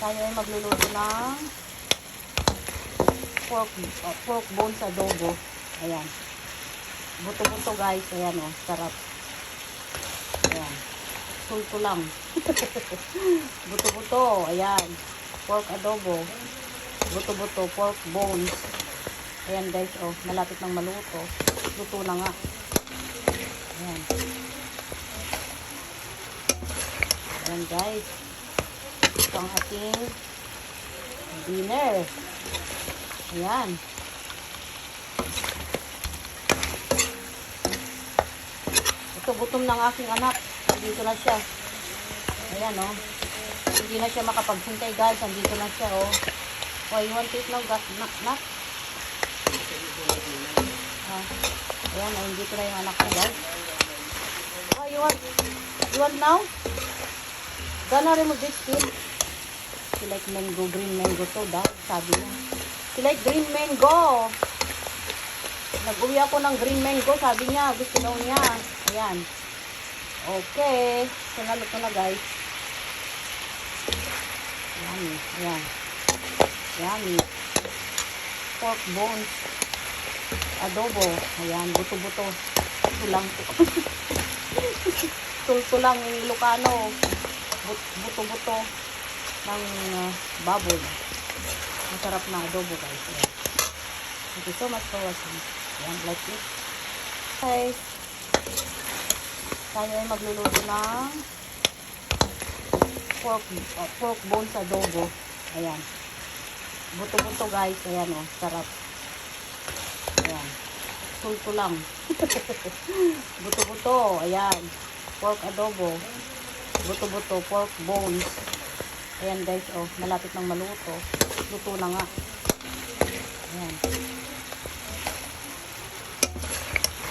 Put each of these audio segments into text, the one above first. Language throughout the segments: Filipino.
Tayo ay magluluto ng pork bone sa adobo. Ayan. Buto-buto guys. Ayan o. Sarap. Ayan. Sulto lang. Buto-buto. Ayan. Pork adobo. Buto-buto. Pork bones. Ayan guys o. Malapit ng maluto. Luto na nga. Ayan. Ayan guys. Ito ang ating dinner. Ayan. Ito, gutom ng aking anak. Dito na siya. Ayan, oh. Hindi na siya makapaghintay, guys. Andito na siya, oh. Oh, you want to eat now, nak? Ayan, oh. Dito na yung anak ko, guys. Oh, you want now? Gonna remove this skin. She like mango, green mango soda. Sabi niya. She like green mango. Nag-uwi ako ng green mango. Sabi niya, gusto daw niya. Ayan. Okay. Sinalot ko na guys. Yummy. Ayan. Yummy. Pork bones. Adobo. Ayan. Buto-buto. Tulang. Tultulang yung Ilocano. Buto-buto ng baboy. Masarap na adobo guys. Ayan. Thank you so much for watching. Ayan, like it. Okay. Tayo ay magluluto ng pork bone sa adobo. Ayan. Buto-buto guys. Ayan o. Sarap. Ayan. Sulto lang. Buto-buto. Ayan. Pork adobo. Buto-buto. Pork bones. Ayan guys o. Malapit ng maluto. Luto na nga. Ayan.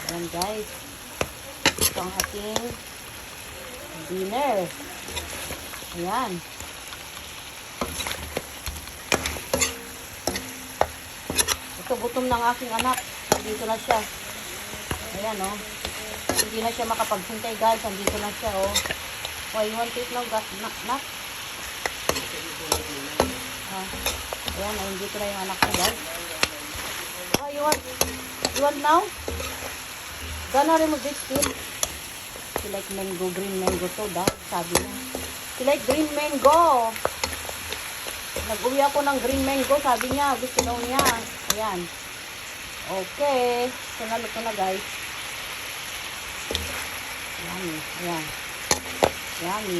Ayan guys. Ito ang ating dinner. Ayan. Ito, gutom ng aking anak. Dito na siya. Ayan o. Hindi na siya makapaghintay guys. Andito na siya o. Oh, you want to eat now, nak? Ayan, dito na yung anak ko guys. Oh, you want now? Gonna remove this skin. She like mango, green mango soda. Sabi niya. She like green mango. Nag-uwi ako ng green mango. Sabi niya, gusto daw niya. Ayan. Okay. Sinalot ko na guys. Yummy. Ayan. Yummy.